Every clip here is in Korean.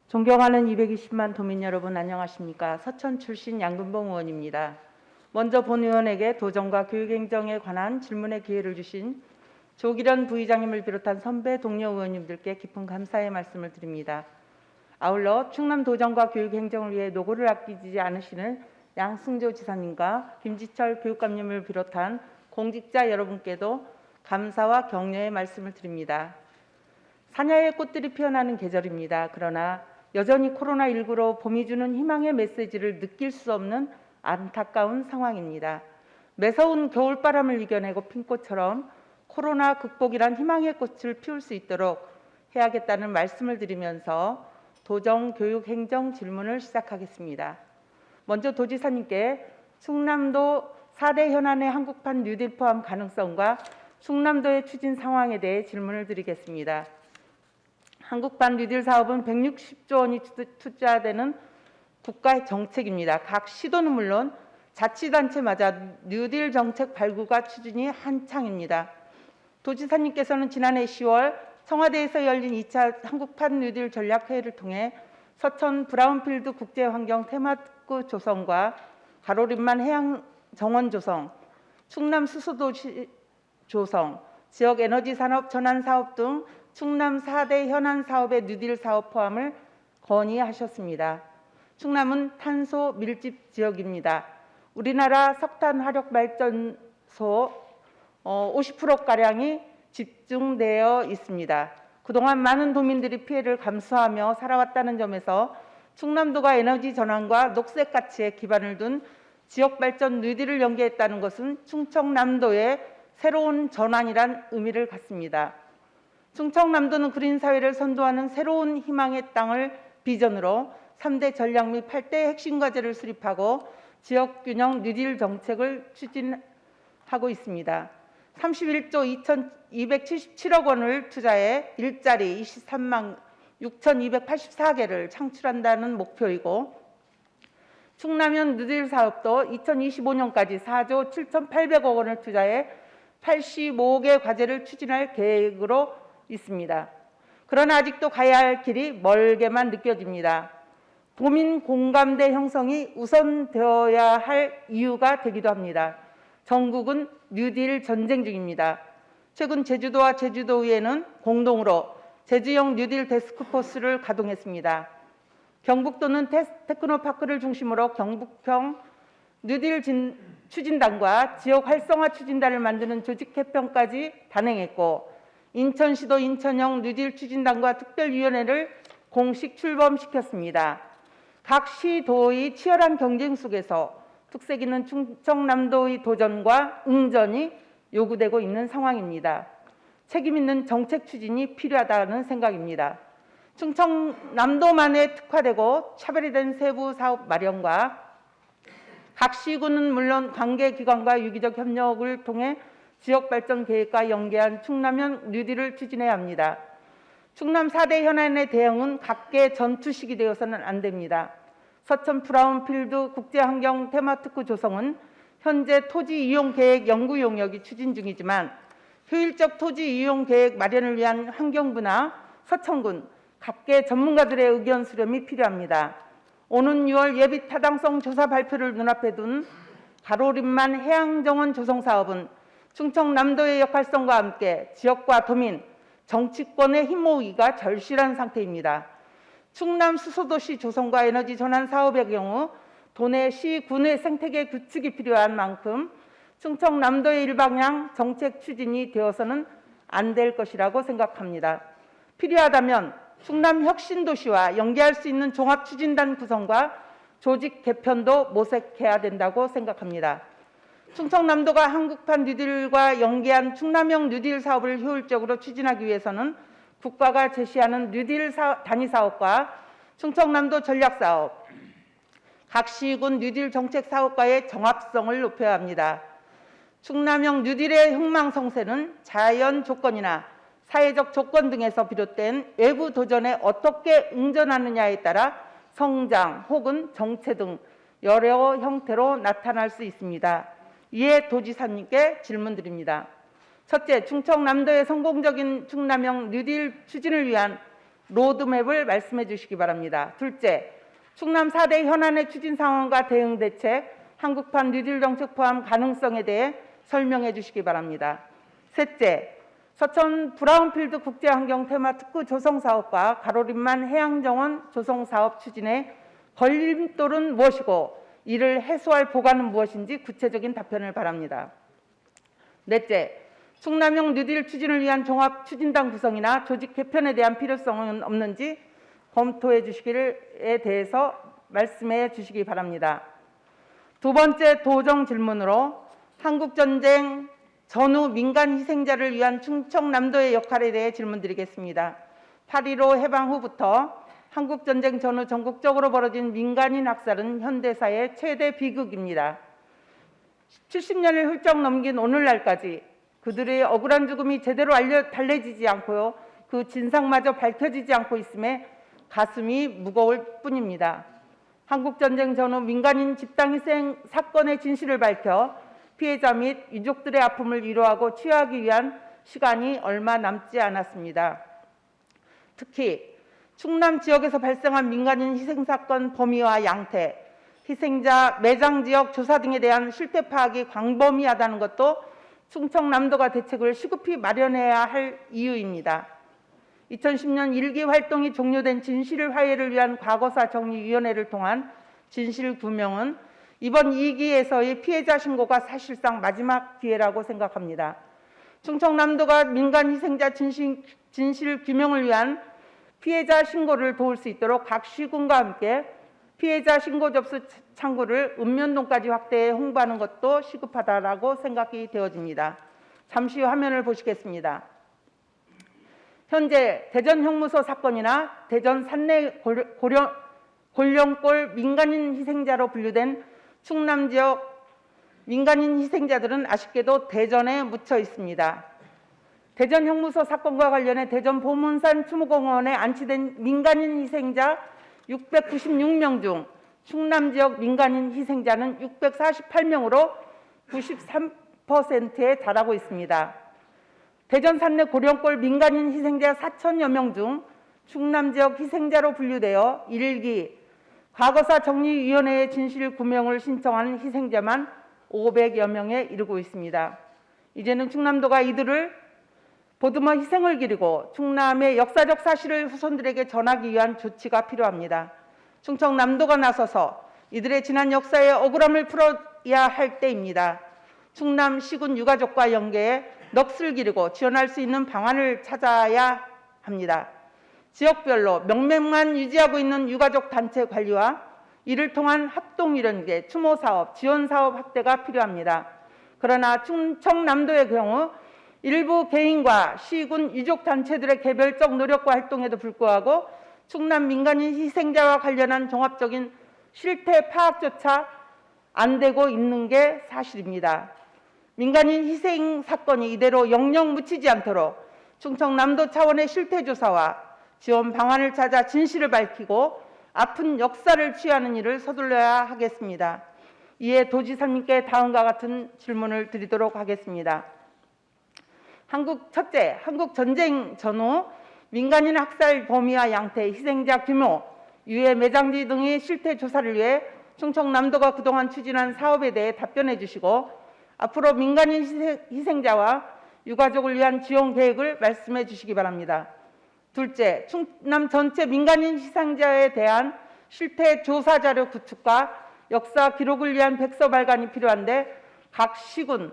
존경하는 220만 도민 여러분 안녕하십니까. 서천 출신 양근봉 의원입니다. 먼저 본 의원에게 도정과 교육행정에 관한 질문의 기회를 주신 조기련 부의장님을 비롯한 선배 동료 의원님들께 깊은 감사의 말씀을 드립니다. 아울러 충남 도정과 교육행정을 위해 노고를 아끼지 않으시는 양승조 지사님과 김지철 교육감님을 비롯한 공직자 여러분께도 감사와 격려의 말씀을 드립니다. 사냐의 꽃들이 피어나는 계절입니다. 그러나 여전히 코로나19로 봄이 주는 희망의 메시지를 느낄 수 없는 안타까운 상황입니다. 매서운 겨울바람을 이겨내고 핀 꽃처럼 코로나 극복이란 희망의 꽃을 피울 수 있도록 해야겠다는 말씀을 드리면서 도정, 교육, 행정 질문을 시작하겠습니다. 먼저 도지사님께 충남도 4대 현안의 한국판 뉴딜 포함 가능성과 충남도의 추진 상황에 대해 질문을 드리겠습니다. 한국판 뉴딜 사업은 160조 원이 투자되는 국가 정책입니다. 각 시도는 물론 자치단체마다 뉴딜 정책 발굴과 추진이 한창입니다. 도지사님께서는 지난해 10월 청와대에서 열린 2차 한국판 뉴딜 전략회의를 통해 서천 브라운필드 국제환경 테마특구 조성과 가로림만 해양 정원 조성, 충남 수소도시 조성, 지역 에너지 산업 전환 사업 등 충남 4대 현안 사업의 뉴딜 사업 포함을 건의하셨습니다. 충남은 탄소 밀집 지역입니다. 우리나라 석탄 화력 발전소 50%가량이 집중되어 있습니다. 그동안 많은 도민들이 피해를 감수하며 살아왔다는 점에서 충남도가 에너지 전환과 녹색 가치에 기반을 둔 지역 발전 뉴딜을 연계했다는 것은 충청남도의 새로운 전환이란 의미를 갖습니다. 충청남도는 그린 사회를 선도하는 새로운 희망의 땅을 비전으로 3대 전략 및 8대 핵심 과제를 수립하고 지역 균형 뉴딜 정책을 추진하고 있습니다. 31조 2,277억 원을 투자해 일자리 23만 6,284개를 창출한다는 목표이고 충남형 뉴딜 사업도 2025년까지 4조 7,800억 원을 투자해 85개 과제를 추진할 계획으로 있습니다. 그러나 아직도 가야 할 길이 멀게만 느껴집니다. 도민 공감대 형성이 우선되어야 할 이유가 되기도 합니다. 전국은 뉴딜 전쟁 중입니다. 최근 제주도와 제주도의회는 공동으로 제주형 뉴딜 테스크포스를 가동했습니다. 경북도는 테크노파크를 중심으로 경북형 뉴딜 추진단과 지역 활성화 추진단을 만드는 조직 개편까지 단행했고 인천시도 인천형 뉴딜 추진단과 특별위원회를 공식 출범시켰습니다. 각 시도의 치열한 경쟁 속에서 특색 있는 충청남도의 도전과 응전이 요구되고 있는 상황입니다. 책임 있는 정책 추진이 필요하다는 생각입니다. 충청남도만에 특화되고 차별화된 세부 사업 마련과 각 시군은 물론 관계기관과 유기적 협력을 통해 지역발전 계획과 연계한 충남형 뉴딜을 추진해야 합니다. 충남 4대 현안의 대응은 각계 전투식이 되어서는 안 됩니다. 서천 브라운필드 국제환경 테마특구 조성은 현재 토지 이용 계획 연구 용역이 추진 중이지만 효율적 토지 이용 계획 마련을 위한 환경부나 서천군 각계 전문가들의 의견 수렴이 필요합니다. 오는 6월 예비 타당성 조사 발표를 눈앞에 둔 가로림만 해양정원 조성 사업은 충청남도의 역할성과 함께 지역과 도민, 정치권의 힘모으기가 절실한 상태입니다. 충남 수소도시 조성과 에너지 전환 사업의 경우 도내 시, 군의 생태계 구축이 필요한 만큼 충청남도의 일방향 정책 추진이 되어서는 안 될 것이라고 생각합니다. 필요하다면 충남 혁신도시와 연계할 수 있는 종합추진단 구성과 조직 개편도 모색해야 된다고 생각합니다. 충청남도가 한국판 뉴딜과 연계한 충남형 뉴딜 사업을 효율적으로 추진하기 위해서는 국가가 제시하는 뉴딜 단위 사업과 충청남도 전략사업, 각 시군 뉴딜 정책 사업과의 정합성을 높여야 합니다. 충남형 뉴딜의 흥망성쇠는 자연 조건이나 사회적 조건 등에서 비롯된 외부 도전에 어떻게 응전하느냐에 따라 성장 혹은 정체 등 여러 형태로 나타날 수 있습니다. 이에 도지사님께 질문드립니다. 첫째, 충청남도의 성공적인 충남형 뉴딜 추진을 위한 로드맵을 말씀해 주시기 바랍니다. 둘째, 충남 4대 현안의 추진 상황과 대응 대책, 한국판 뉴딜 정책 포함 가능성에 대해 설명해 주시기 바랍니다. 셋째, 서천 브라운필드 국제환경 테마 특구 조성 사업과 가로림만 해양정원 조성 사업 추진에 걸림돌은 무엇이고 이를 해소할 보관은 무엇인지 구체적인 답변을 바랍니다. 넷째, 충남형 뉴딜 추진을 위한 종합 추진단 구성이나 조직 개편에 대한 필요성은 없는지 검토해 주시기에 대해서 말씀해 주시기 바랍니다. 두 번째 도정 질문으로 한국전쟁 전후 민간 희생자를 위한 충청남도의 역할에 대해 질문드리겠습니다. 8.15 해방 후부터 한국전쟁 전후 전국적으로 벌어진 민간인 학살은 현대사의 최대 비극입니다. 70년을 훌쩍 넘긴 오늘날까지 그들의 억울한 죽음이 제대로 달래지지 않고요. 그 진상마저 밝혀지지 않고 있음에 가슴이 무거울 뿐입니다. 한국전쟁 전후 민간인 집단희생 사건의 진실을 밝혀 피해자 및 유족들의 아픔을 위로하고 치유하기 위한 시간이 얼마 남지 않았습니다. 특히 충남 지역에서 발생한 민간인 희생사건 범위와 양태, 희생자 매장 지역 조사 등에 대한 실태 파악이 광범위하다는 것도 충청남도가 대책을 시급히 마련해야 할 이유입니다. 2010년 1기 활동이 종료된 진실화해를 위한 과거사 정리위원회를 통한 진실규명은 이번 2기에서의 피해자 신고가 사실상 마지막 기회라고 생각합니다. 충청남도가 민간 희생자 진실규명을 위한 피해자 신고를 도울 수 있도록 각 시군과 함께 피해자 신고 접수 창구를 읍면동까지 확대해 홍보하는 것도 시급하다라고 생각이 되어집니다. 잠시 후 화면을 보시겠습니다. 현재 대전 형무소 사건이나 대전 산내 골령골 민간인 희생자로 분류된 충남 지역 민간인 희생자들은 아쉽게도 대전에 묻혀 있습니다. 대전 형무소 사건과 관련해 대전 보문산 추모공원에 안치된 민간인 희생자 696명 중 충남 지역 민간인 희생자는 648명으로 93%에 달하고 있습니다. 대전 산내 고령골 민간인 희생자 4천여 명 중 충남 지역 희생자로 분류되어 1기 과거사 정리위원회의 진실규명을 신청한 희생자만 500여 명에 이르고 있습니다. 이제는 충남도가 이들을 보듬어 희생을 기리고 충남의 역사적 사실을 후손들에게 전하기 위한 조치가 필요합니다. 충청남도가 나서서 이들의 지난 역사의 억울함을 풀어야 할 때입니다. 충남 시군 유가족과 연계해 넋을 기르고 지원할 수 있는 방안을 찾아야 합니다. 지역별로 명맥만 유지하고 있는 유가족 단체 관리와 이를 통한 합동위원회, 추모사업, 지원사업 확대가 필요합니다. 그러나 충청남도의 경우 일부 개인과 시군 유족단체들의 개별적 노력과 활동에도 불구하고 충남 민간인 희생자와 관련한 종합적인 실태 파악조차 안 되고 있는 게 사실입니다. 민간인 희생 사건이 이대로 영영 묻히지 않도록 충청남도 차원의 실태조사와 지원 방안을 찾아 진실을 밝히고 아픈 역사를 취하는 일을 서둘러야 하겠습니다. 이에 도지사님께 다음과 같은 질문을 드리도록 하겠습니다. 첫째, 한국 전쟁 전후 민간인 학살 범위와 양태, 희생자 규모, 유해 매장지 등의 실태 조사를 위해 충청남도가 그동안 추진한 사업에 대해 답변해 주시고 앞으로 민간인 희생자와 유가족을 위한 지원 계획을 말씀해 주시기 바랍니다. 둘째, 충남 전체 민간인 희생자에 대한 실태 조사 자료 구축과 역사 기록을 위한 백서 발간이 필요한데 각 시군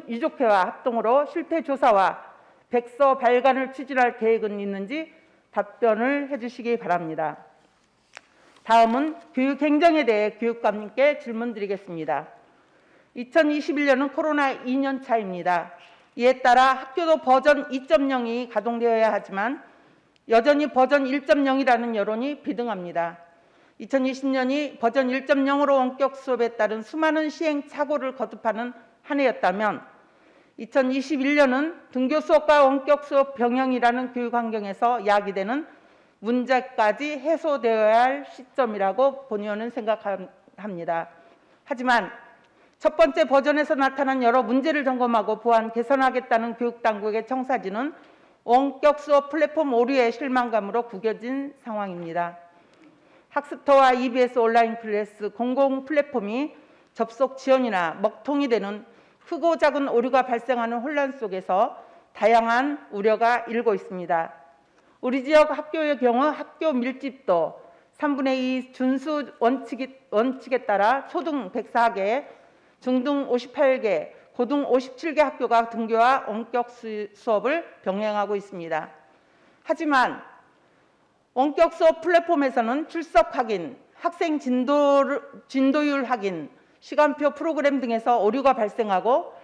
유족회와 합동으로 실태 조사와 백서 발간을 추진할 계획은 있는지 답변을 해주시기 바랍니다. 다음은 교육 행정에 대해 교육감님께 질문드리겠습니다. 2021년은 코로나 2년 차입니다. 이에 따라 학교도 버전 2.0이 가동되어야 하지만 여전히 버전 1.0이라는 여론이 비등합니다. 2020년이 버전 1.0으로 원격 수업에 따른 수많은 시행착오를 거듭하는 한 해였다면 2021년은 등교 수업과 원격 수업 병행이라는 교육 환경에서 야기되는 문제까지 해소되어야 할 시점이라고 본의원은 생각합니다. 하지만 첫 번째 버전에서 나타난 여러 문제를 점검하고 보완 개선하겠다는 교육당국의 청사진은 원격 수업 플랫폼 오류의 실망감으로 구겨진 상황입니다. 학습터와 EBS 온라인 클래스 공공 플랫폼이 접속 지연이나 먹통이 되는 크고 작은 오류가 발생하는 혼란 속에서 다양한 우려가 일고 있습니다. 우리 지역 학교의 경우 학교 밀집도 3분의 2 준수 원칙에 따라 초등 104개, 중등 58개, 고등 57개 학교가 등교와 원격 수업을 병행하고 있습니다. 하지만 원격 수업 플랫폼에서는 출석 확인, 학생 진도율 확인, 시간표 프로그램 등에서 오류가 발생하고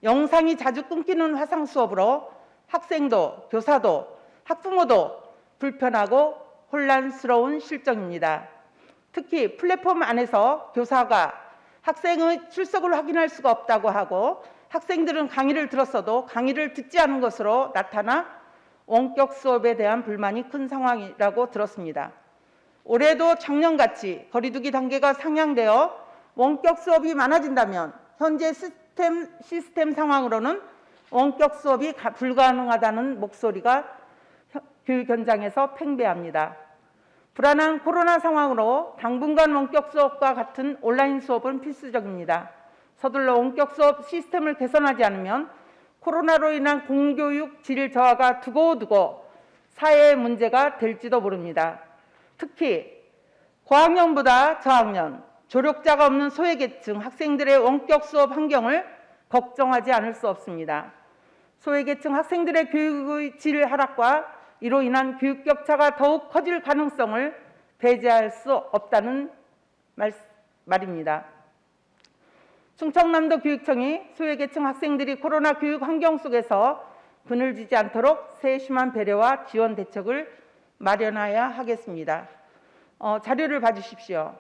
영상이 자주 끊기는 화상 수업으로 학생도, 교사도, 학부모도 불편하고 혼란스러운 실정입니다. 특히 플랫폼 안에서 교사가 학생의 출석을 확인할 수가 없다고 하고 학생들은 강의를 들었어도 강의를 듣지 않은 것으로 나타나 원격 수업에 대한 불만이 큰 상황이라고 들었습니다. 올해도 작년같이 거리두기 단계가 상향되어 원격 수업이 많아진다면 현재 시스템 상황으로는 원격 수업이 불가능하다는 목소리가 교육 현장에서 팽배합니다. 불안한 코로나 상황으로 당분간 원격 수업과 같은 온라인 수업은 필수적입니다. 서둘러 원격 수업 시스템을 개선하지 않으면 코로나로 인한 공교육 질 저하가 두고두고 사회의 문제가 될지도 모릅니다. 특히 고학년보다 저학년, 조력자가 없는 소외계층 학생들의 원격 수업 환경을 걱정하지 않을 수 없습니다. 소외계층 학생들의 교육의 질 하락과 이로 인한 교육 격차가 더욱 커질 가능성을 배제할 수 없다는 말입니다. 충청남도 교육청이 소외계층 학생들이 코로나 교육 환경 속에서 그늘지지 않도록 세심한 배려와 지원 대책을 마련해야 하겠습니다. 자료를 봐주십시오.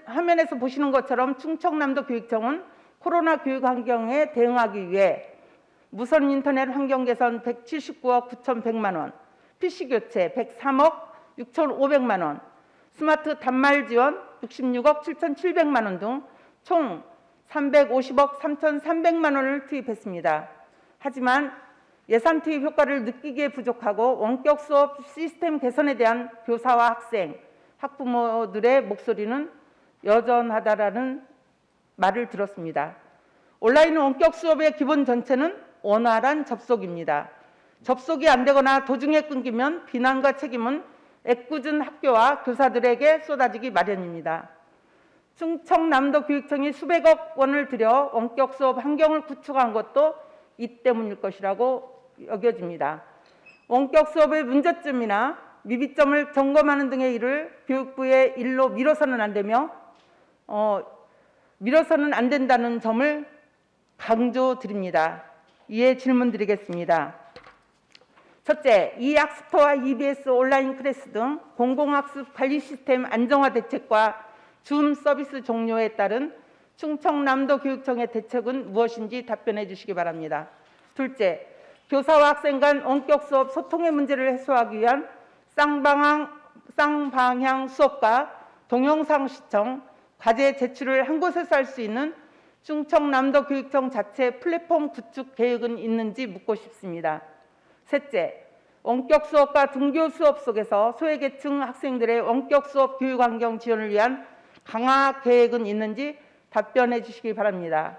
화면에서 보시는 것처럼 충청남도 교육청은 코로나 교육 환경에 대응하기 위해 무선 인터넷 환경 개선 179억 9,100만 원, PC 교체 103억 6,500만 원, 스마트 단말 지원 66억 7,700만 원 등 총 350억 3,300만 원을 투입했습니다. 하지만 예산 투입 효과를 느끼기에 부족하고 원격 수업 시스템 개선에 대한 교사와 학생, 학부모들의 목소리는 여전하다라는 말을 들었습니다. 온라인 원격 수업의 기본 전체는 원활한 접속입니다. 접속이 안 되거나 도중에 끊기면 비난과 책임은 애꿎은 학교와 교사들에게 쏟아지기 마련입니다. 충청남도 교육청이 수백억 원을 들여 원격 수업 환경을 구축한 것도 이 때문일 것이라고 여겨집니다. 원격 수업의 문제점이나 미비점을 점검하는 등의 일을 교육부의 일로 미뤄서는 안 되며 미뤄서는 안 된다는 점을 강조드립니다. 이에 질문드리겠습니다. 첫째, 이 학습터와 EBS 온라인 클래스 등 공공학습 관리 시스템 안정화 대책과 줌 서비스 종료에 따른 충청남도 교육청의 대책은 무엇인지 답변해 주시기 바랍니다. 둘째, 교사와 학생 간 원격 수업 소통의 문제를 해소하기 위한 쌍방향 수업과 동영상 시청, 과제 제출을 한 곳에서 할 수 있는 충청남도 교육청 자체 플랫폼 구축 계획은 있는지 묻고 싶습니다. 셋째, 원격 수업과 등교 수업 속에서 소외계층 학생들의 원격 수업 교육 환경 지원을 위한 강화 계획은 있는지 답변해 주시기 바랍니다.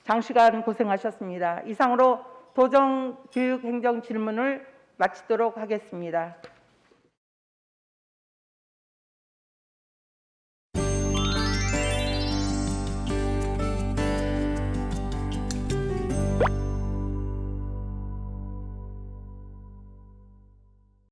장시간 고생하셨습니다. 이상으로 도정교육행정 질문을 마치도록 하겠습니다.